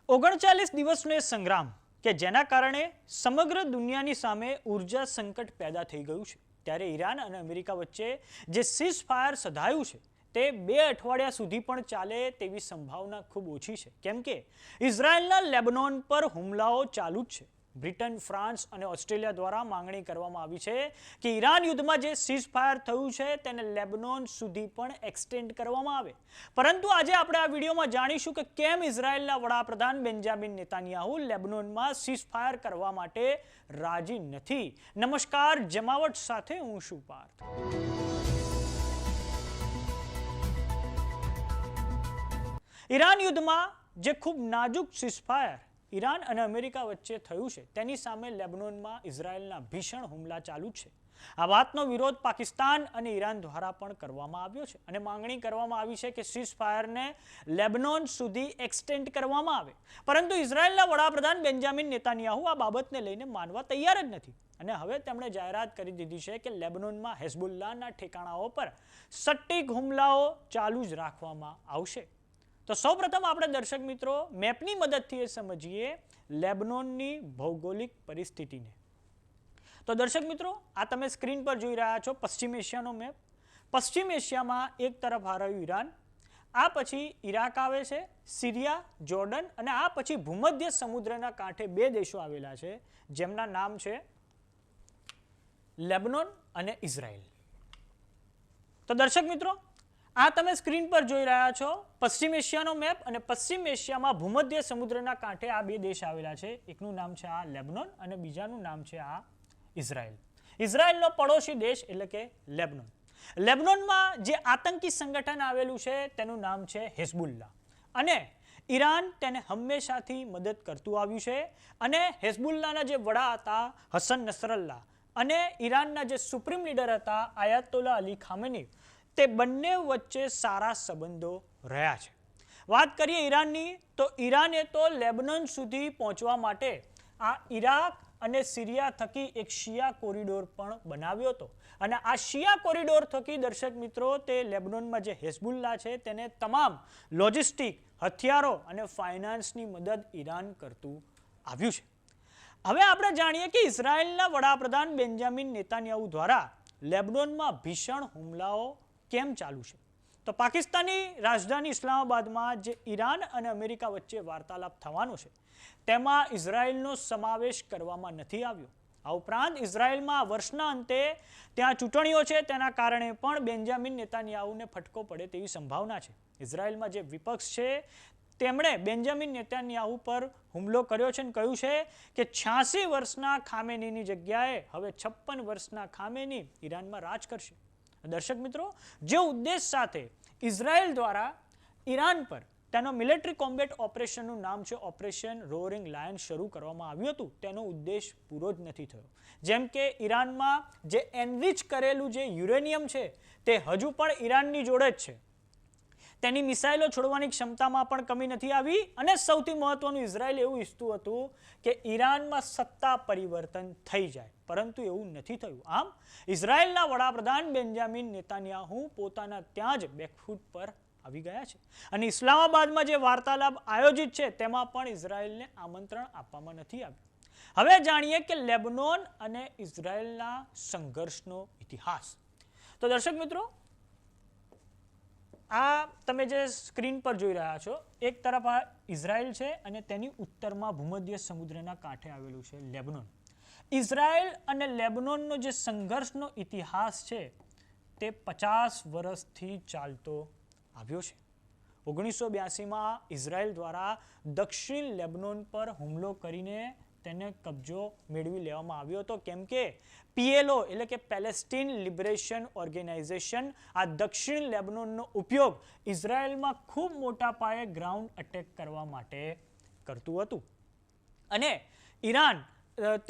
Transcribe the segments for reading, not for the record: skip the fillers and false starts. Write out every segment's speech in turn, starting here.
39 દિવસનો સંગ્રામ કે જેના કારણે સમગ્ર દુનિયાની સામે ઉર્જા સંકટ પેદા થઈ ગયું છે, ત્યારે ઈરાન અને અમેરિકા વચ્ચે જે સીઝ ફાયર સધાયું છે તે 2 અઠવાડિયા સુધી પણ ચાલે તેવી સંભાવના ખૂબ ઓછી છે, કેમ કે ઇઝરાયલના લેબનોન પર હુમલાઓ ચાલુ જ છે. બ્રિટન, ફ્રાન્સ અને ઓસ્ટ્રેલિયા દ્વારા માંગણી કરવામાં આવી છે કે ઈરાન યુદ્ધમાં જે સીઝ ફાયર થયું છે તેને લેબનોન સુધી પણ એક્સટેન્ડ કરવામાં આવે. પરંતુ આજે આપણે આ વિડીયોમાં જાણીશું કે કેમ ઇઝરાયલના વડાપ્રધાન બેન્જામિન નેતાન્યાહુ લેબનોનમાં સીઝ ફાયર કરવા માટે રાજી નથી. નમસ્કાર, જમાવટ સાથે હું છું પાર્થ. ઈરાન યુદ્ધમાં જે ખૂબ નાજુક સીઝ ફાયર ઈરાન અને અમેરિકા વચ્ચે થયું છે તેની સામે લેબનોનમાં ઇઝરાયલના ભીષણ હુમલા ચાલુ છે. આ વાતનો વિરોધ પાકિસ્તાન અને ઈરાન દ્વારા પણ કરવામાં આવ્યો છે અને માંગણી કરવામાં આવી છે કે સીઝ ફાયરને લેબનોન સુધી એક્સટેન્ડ કરવામાં આવે. પરંતુ ઇઝરાયલના વડાપ્રધાન બેન્જામિન નેતાન્યાહુ આ બાબતને લઈને માનવા તૈયાર જ નથી અને હવે તેમણે જાહેરાત કરી દીધી છે કે લેબનોનમાં હેઝબુલ્લાહના ઠેકાણાઓ પર સટ્ટીક હુમલાઓ ચાલુ જ રાખવામાં આવશે. તો સૌપ્રથમ આપણે દર્શક મિત્રો મેપની મદદથી એ સમજીએ લેબનોનની ભૌગોલિક પરિસ્થિતિને. તો દર્શક મિત્રો, આ તમે સ્ક્રીન પર જોઈ રહ્યા છો પશ્ચિમ એશિયાનો મેપ. પશ્ચિમ એશિયામાં એક તરફ આ રહ્યું ઈરાન, આ પછી ઈરાક આવે છે, સિરિયા, જોર્ડન અને આ પછી ભૂમધ્ય સમુદ્રના કાંઠે 2 દેશો આવેલા છે જેમના નામ છે લેબનોન અને ઇઝરાયલ. તો દર્શક મિત્રો, આ તમે સ્ક્રીન પર જોઈ રહ્યા છો પશ્ચિમ એશિયાનો મેપ અને પશ્ચિમ એશિયામાં ભૂમધ્ય સમુદ્રના કાંઠે આ 2 દેશ આવેલા છે. એકનું નામ છે આ લેબનોન અને બીજાનું નામ છે આ ઇઝરાયલ. ઇઝરાયલનો પડોશી દેશ એટલે કે લેબનોન. લેબનોનમાં જે આતંકી સંગઠન આવેલું છે તેનું નામ છે હેઝબુલ્લાહ અને ઈરાન તેને હંમેશાથી મદદ કરતું આવ્યું છે અને હેઝબુલ્લાહના જે વડા હતા હસન નસરલ્લાહ અને ઈરાનના જે સુપ્રીમ લીડર હતા આયાતોલ્લા અલી ખામેની, તે બંને વચ્ચે સારા સંબંધો રહ્યા છે. વાત કરીએ ઈરાનની, તો ઈરાને તો લેબનોન સુધી પહોંચવા માટે આ ઈરાક અને સિરિયા થકી એક શિયા કોરિડોર પણ બનાવ્યો હતો અને આ શિયા કોરિડોર થકી દર્શક મિત્રો તે લેબનોનમાં જે હેઝબુલ્લાહ છે તેને તમામ લોજિસ્ટિક, હથિયારો અને ફાઇનાન્સની મદદ ઈરાન કરતું આવ્યું છે. હવે આપણે જાણીએ કે ઇઝરાયલના વડાપ્રધાન બેન્જામિન નેતાન્યાહુ દ્વારા લેબનોનમાં ભીષણ હુમલાઓ કેમ ચાલુ છે. તો પાકિસ્તાની રાજધાની ઇસ્લામાબાદમાં જે ઈરાન અને અમેરિકા વચ્ચે વાર્તાલાપ થવાનો છે તેમાં ઇઝરાયલનો સમાવેશ કરવામાં નથી આવ્યો. આ ઉપરાંત ઇઝરાયલમાં વર્ષના અંતે ત્યાં ચૂંટણીઓ છે તેના કારણે પણ બેન્જામિન નેતાન્યાહુને ફટકો પડે તેવી સંભાવના છે. ઇઝરાયલમાં જે વિપક્ષ છે તેમણે બેન્જામિન નેતાન્યાહુ પર હુમલો કર્યો છે અને કહ્યું છે કે 86 વર્ષના ખામેનીની જગ્યાએ હવે 56 વર્ષના ખામેની ઈરાનમાં રાજ કરશે. દર્શક મિત્રો, જે ઉદ્દેશ સાથે ઇઝરાયલ દ્વારા ઈરાન પર તેનો મિલિટરી કોમ્બેટ ઓપરેશનનું નામ છે ઓપરેશન રોરિંગ લાયન શરૂ કરવામાં આવ્યું હતું તેનો ઉદ્દેશ પૂરો જ નથી થયો. જેમ કે ઈરાનમાં જે એનરિચ કરેલું જે યુરેનિયમ છે તે હજુ પણ ઈરાનની જોડે જ છે. તેની મિસાઇલો છોડવાની ક્ષમતામાં પણ કમી નથી આવી અને સૌથી મહત્વનું, ઇઝરાયલ એવું ઈચ્છતું હતું કે ઈરાનમાં સત્તા પરિવર્તન થઈ જાય, પરંતુ એવું નથી થયું. આમ ઇઝરાયલના વડાપ્રધાન બેન્જામિન નેતાન્યાહુ પોતાના ત્યાં જ બેકફૂટ પર આવી ગયા છે અને ઇસ્લામાબાદમાં જે વાર્તાલાપ આયોજિત છે તેમાં પણ ઇઝરાયલને આમંત્રણ આપવામાં નથી આવ્યું. હવે જાણીએ કે લેબનોન અને ઇઝરાયલના સંઘર્ષનો ઇતિહાસ. તો દર્શક મિત્રો, આ તમે જે સ્ક્રીન પર જોઈ રહ્યા છો એક તરફ આ ઇઝરાયલ છે અને તેની ઉત્તરમાં ભૂમધ્ય સમુદ્રના કાંઠે આવેલું છે લેબનોન. ઇઝરાયલ અને લેબનોનનો જે સંઘર્ષનો ઇતિહાસ છે તે 50 વર્ષથી ચાલતો આવ્યો છે. 1982માં ઇઝરાયલ દ્વારા દક્ષિણ લેબનોન પર હુમલો કરીને તેને કબજો મેળવી લેવામાં આવ્યો હતો, કેમ કે PLO એટલે કે પેલેસ્ટીન લિબરેશન ઓર્ગેનાઇઝેશન આ દક્ષિણ લેબનોનનો ઉપયોગ ઇઝરાયલમાં ખૂબ મોટા પાયે ગ્રાઉન્ડ અટેક કરવા માટે કરતું હતું અને ઈરાન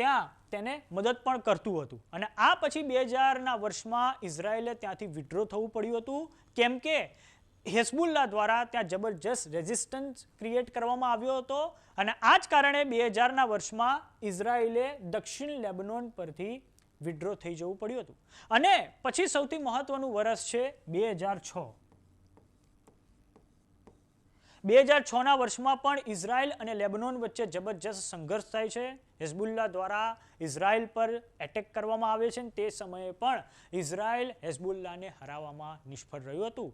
ત્યાં તેને મદદ પણ કરતું હતું. અને આ પછી 2000ના વર્ષમાં ઇઝરાયલે ત્યાંથી વિડ્રો થવું પડ્યું હતું, કેમ કે હેઝબુલ્લાહ દ્વારા ત્યાં જબરજસ્ત રેઝિસ્ટન્સ ક્રિએટ કરવામાં આવ્યો હતો અને આ જ કારણે 2000ના વર્ષમાં ઇઝરાયલે દક્ષિણ લેબનોન પરથી વિડ્રો થઈ જવું પડ્યું હતું. અને પછી સૌથી મહત્વનું વર્ષ છે 2006. 2006ના વર્ષમાં પણ ઇઝરાયલ અને લેબનોન વચ્ચે જબરજસ્ત સંઘર્ષ થાય છે. હિઝબુલ્લા દ્વારા ઇઝરાયલ પર એટેક કરવામાં આવે છે. તે સમયે પણ ઇઝરાયલ હિઝબુલ્લાને હરાવવામાં નિષ્ફળ રહ્યું હતું.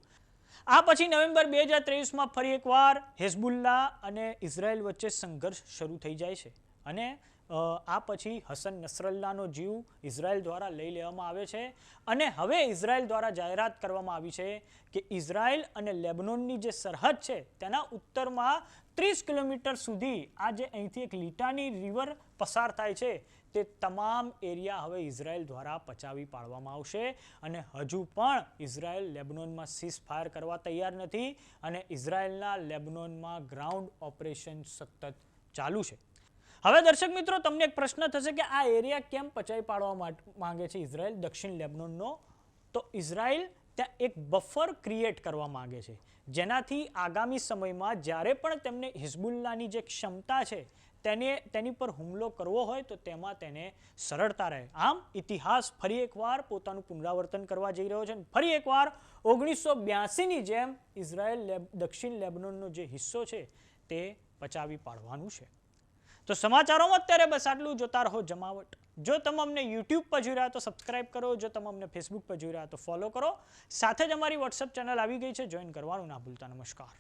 આ પછી નવેમ્બર 2023માં ફરી એકવાર હિઝબુલ્લા અને ઇઝરાયલ વચ્ચે સંઘર્ષ શરૂ થઈ જાય છે અને આ પછી હસન નસરલ્લાનો જીવ ઇઝરાયલ દ્વારા લઈ લેવામાં આવે છે અને હવે ઇઝરાયલ દ્વારા જાહેરાત કરવામાં આવી છે કે ઇઝરાયલ અને લેબનોનની જે સરહદ છે તેના ઉત્તરમાં 30 કિલોમીટર સુધી આ જે અહીંથી એક લીટાની રિવર પસાર થાય છે તે તમામ એરિયા હવે ઇઝરાયલ દ્વારા પચાવી પાડવામાં આવશે અને હજુ પણ ઇઝરાયલ લેબનોનમાં સીઝ ફાયર કરવા તૈયાર નથી અને ઇઝરાયલના લેબનોનમાં ગ્રાઉન્ડ ઓપરેશન સતત ચાલુ છે. હવે દર્શક મિત્રો તમને એક પ્રશ્ન થશે કે આ એરિયા કેમ પચાવી પાડવા માંગે છે ઇઝરાયલ દક્ષિણ લેબનોનનો? તો ઇઝરાયલ ત્યાં એક બફર ક્રિએટ કરવા માંગે છે જેનાથી આગામી સમયમાં જ્યારે પણ તેમને હિઝબુલ્લાની જે ક્ષમતા છે તેની પર હુમલો કરવો હોય તો તેમાં તેને સરળતા રહે. આમ ઇતિહાસ ફરી એકવાર પોતાનું પુનરાવર્તન કરવા જઈ રહ્યો છે અને ફરી એકવાર 1982ની જેમ ઇઝરાયલ દક્ષિણ લેબનોનનો જે હિસ્સો છે તે પચાવી પાડવાનું છે. તો સમાચારોમાં અત્યારે બસ આટલું. જોતા રહો જમાવટ. જો તમે અમને યુટ્યુબ પર જોઈ રહ્યા તો સબસ્ક્રાઇબ કરો, જો તમે અમને ફેસબુક પર જોઈ રહ્યા તો ફોલો કરો. સાથે જ અમારી વોટ્સએપ ચેનલ આવી ગઈ છે, જોઈન કરવાનું ના ભૂલતા. નમસ્કાર.